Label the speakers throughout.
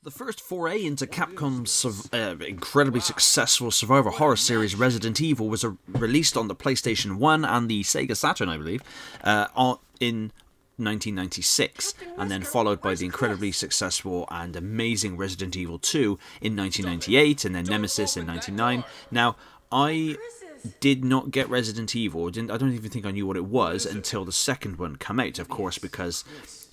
Speaker 1: The first foray into Capcom's incredibly successful survival horror series Resident Evil was released on the PlayStation 1 and the Sega Saturn, I believe, in 1996, and then followed by the incredibly successful and amazing Resident Evil 2 in 1998, and then Nemesis in 1999. Now, I did not get Resident Evil. I don't even think I knew what it was until the second one came out, of course, because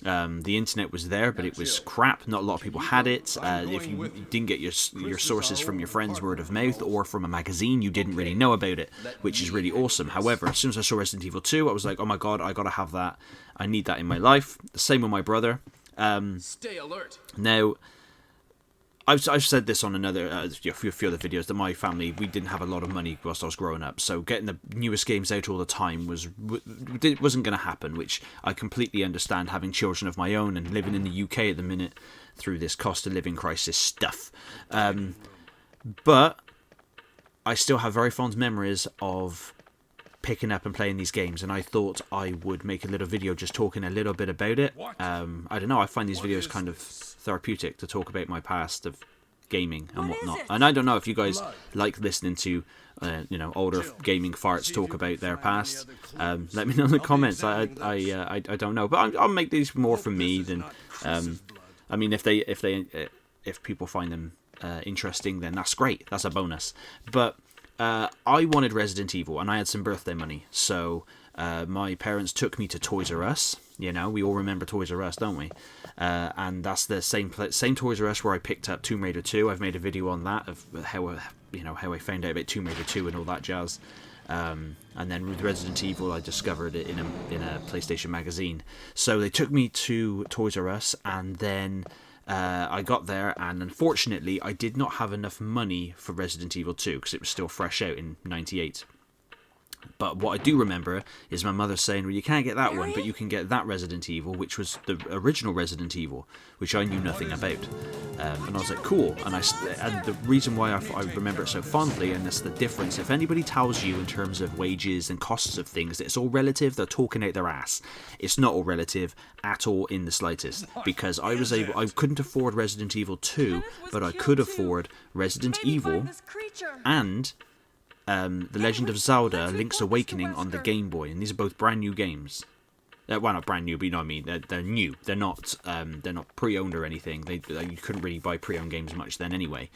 Speaker 1: the internet was there, but it was crap. Not a lot of people had it. If you didn't get your sources from your friends' word of mouth or from a magazine, you didn't really know about it, which is really awesome. However, as soon as I saw Resident Evil 2, I was like, oh my god, I gotta have that. I need that in my life. The same with my brother.
Speaker 2: Stay alert.
Speaker 1: Now, I've said this on a few other videos that my family, we didn't have a lot of money whilst I was growing up, so getting the newest games out all the time wasn't going to happen, which I completely understand, having children of my own and living in the UK at the minute through this cost of living crisis stuff. But I still have very fond memories of picking up and playing these games, and I thought I would make a little video just talking a little bit about it. I don't know, I find these videos kind of therapeutic to talk about my past of gaming and whatnot. And I don't know if you guys like listening to older gaming farts talk about their past. Let me know in the comments. I don't know, but I'll make these more for me than I mean, if people find them interesting, then that's great. That's a bonus. But I wanted Resident Evil, and I had some birthday money, so my parents took me to Toys R Us. You know, we all remember Toys R Us, don't we? And that's the same Toys R Us where I picked up Tomb Raider 2. I've made a video on that of how I found out about Tomb Raider 2 and all that jazz. And then with Resident Evil, I discovered it in a PlayStation magazine. So they took me to Toys R Us, and then I got there, and unfortunately I did not have enough money for Resident Evil 2 because it was still fresh out in '98. But what I do remember is my mother saying, well, you can't get that one, but you can get that Resident Evil, which was the original Resident Evil, which I knew nothing about. And I was like, cool. And the reason why I remember it so fondly, and that's the difference, if anybody tells you in terms of wages and costs of things that it's all relative, they're talking out their ass. It's not all relative at all in the slightest, because I couldn't afford Resident Evil 2, but I could afford Resident Evil and The Legend of Zelda: Link's Awakening on the Game Boy, and these are both brand new games. Well, not brand new, but you know what I mean. They're new. They're not pre-owned or anything. You couldn't really buy pre-owned games much then anyway.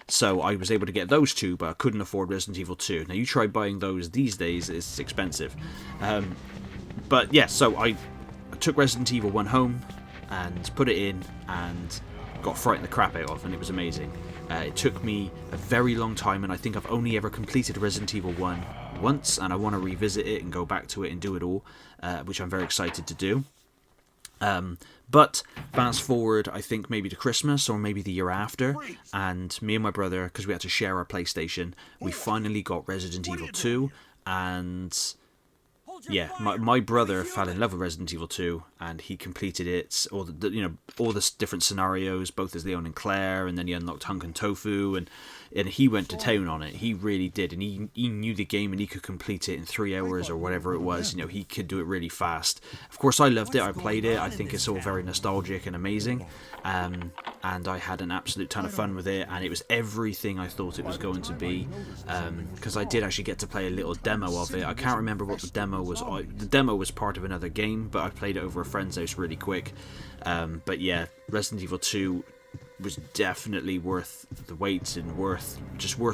Speaker 1: So I was able to get those two, but I couldn't afford Resident Evil 2. Now you try buying those these days; it's expensive. But yeah, so I took Resident Evil 1 home and put it in and got frightened the crap out of, and it was amazing. It took me a very long time, and I think I've only ever completed Resident Evil 1 once, and I want to revisit it and go back to it and do it all, which I'm very excited to do. But fast forward, I think maybe to Christmas or maybe the year after, and me and my brother, because we had to share our PlayStation, we finally got Resident Evil 2, and yeah, my brother fell in love with Resident Evil 2, and he completed it, all the different scenarios, both as Leon and Claire, and then he unlocked Hunk and Tofu, and he went to town on it. He really did, and he knew the game, and he could complete it in 3 hours or whatever it was. You know, he could do it really fast. Of course, I loved it. I played it. I think it's all very nostalgic and amazing, and I had an absolute ton of fun with it, and it was everything I thought it was going to be, because I did actually get to play a little demo of it. I can't remember what the demo was. The demo was part of another game, but I played it over a friend's house really quick. But yeah, Resident Evil 2 was definitely worth the wait and worth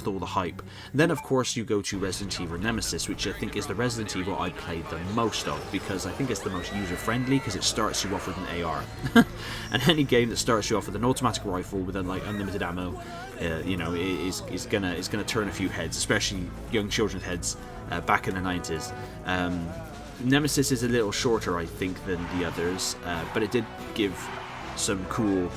Speaker 1: all the hype. And then of course you go to Resident Evil Nemesis, which I think is the Resident Evil I played the most of, because I think it's the most user friendly, because it starts you off with an AR. And any game that starts you off with an automatic rifle with unlimited ammo, is gonna turn a few heads, especially young children's heads back in the 90s. Nemesis is a little shorter, I think, than the others, but it did give some cool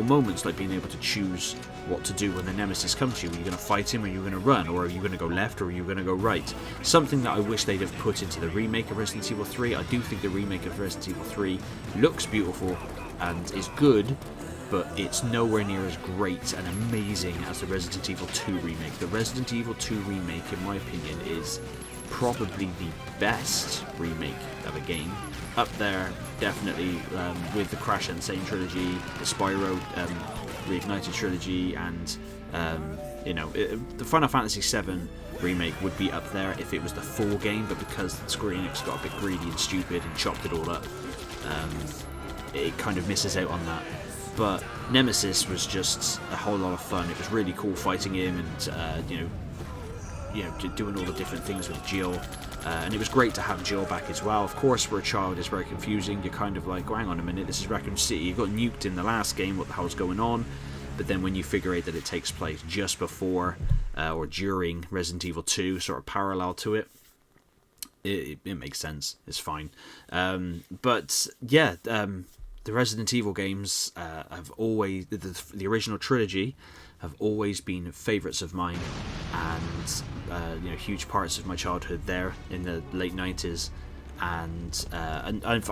Speaker 1: moments, like being able to choose what to do when the Nemesis comes to you. Are you going to fight him, or are you going to run, or are you going to go left, or are you going to go right? Something that I wish they'd have put into the remake of Resident Evil 3. I do think the remake of Resident Evil 3 looks beautiful and is good, but it's nowhere near as great and amazing as the Resident Evil 2 remake. The Resident Evil 2 remake, in my opinion, is probably the best remake of a game. Up there, definitely, with the Crash and Sane trilogy, the Spyro Reignited trilogy, and the Final Fantasy VII remake would be up there if it was the full game, but because Square Enix got a bit greedy and stupid and chopped it all up, it kind of misses out on that. But Nemesis was just a whole lot of fun. It was really cool fighting him and doing all the different things with Jill. And it was great to have Jill back as well. Of course, for a child, it's very confusing. You're kind of like, oh, hang on a minute, this is Raccoon City. You got nuked in the last game. What the hell's going on? But then when you figure out that it takes place just before or during Resident Evil 2, sort of parallel to it, it makes sense. It's fine. The Resident Evil games have always, the original trilogy, have always been favourites of mine, and huge parts of my childhood there in the late 90s. And I've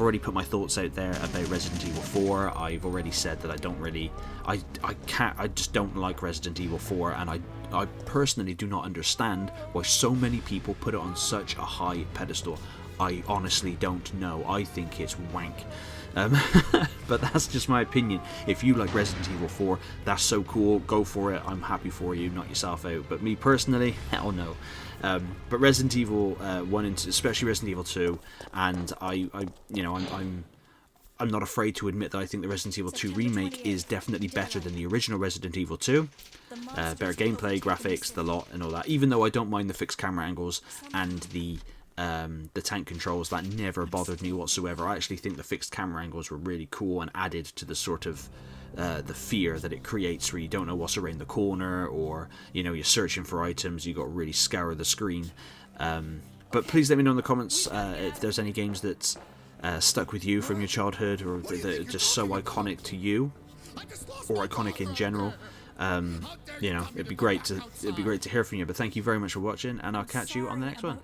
Speaker 1: already put my thoughts out there about Resident Evil 4. I've already said that I just don't like Resident Evil 4, and I personally do not understand why so many people put it on such a high pedestal. I honestly don't know. I think it's wank. But that's just my opinion. If you like Resident Evil 4, that's so cool, go for it. I'm happy for you, knock yourself out. But me personally, hell no. But Resident Evil 1 and 2, especially Resident Evil 2, and I'm not afraid to admit that I think the Resident Evil 2 remake is definitely better than the original Resident Evil 2. Better gameplay, graphics, the lot, and all that. Even though I don't mind the fixed camera angles and the tank controls, that never bothered me whatsoever. I actually think the fixed camera angles were really cool and added to the sort of the fear that it creates, where you don't know what's around the corner, or you're searching for items, you got to really scour the screen. But please let me know in the comments if there's any games that stuck with you from your childhood, or that are just so iconic to you, or iconic in general. It'd be great to hear from you. But thank you very much for watching, and I'll catch you on the next one.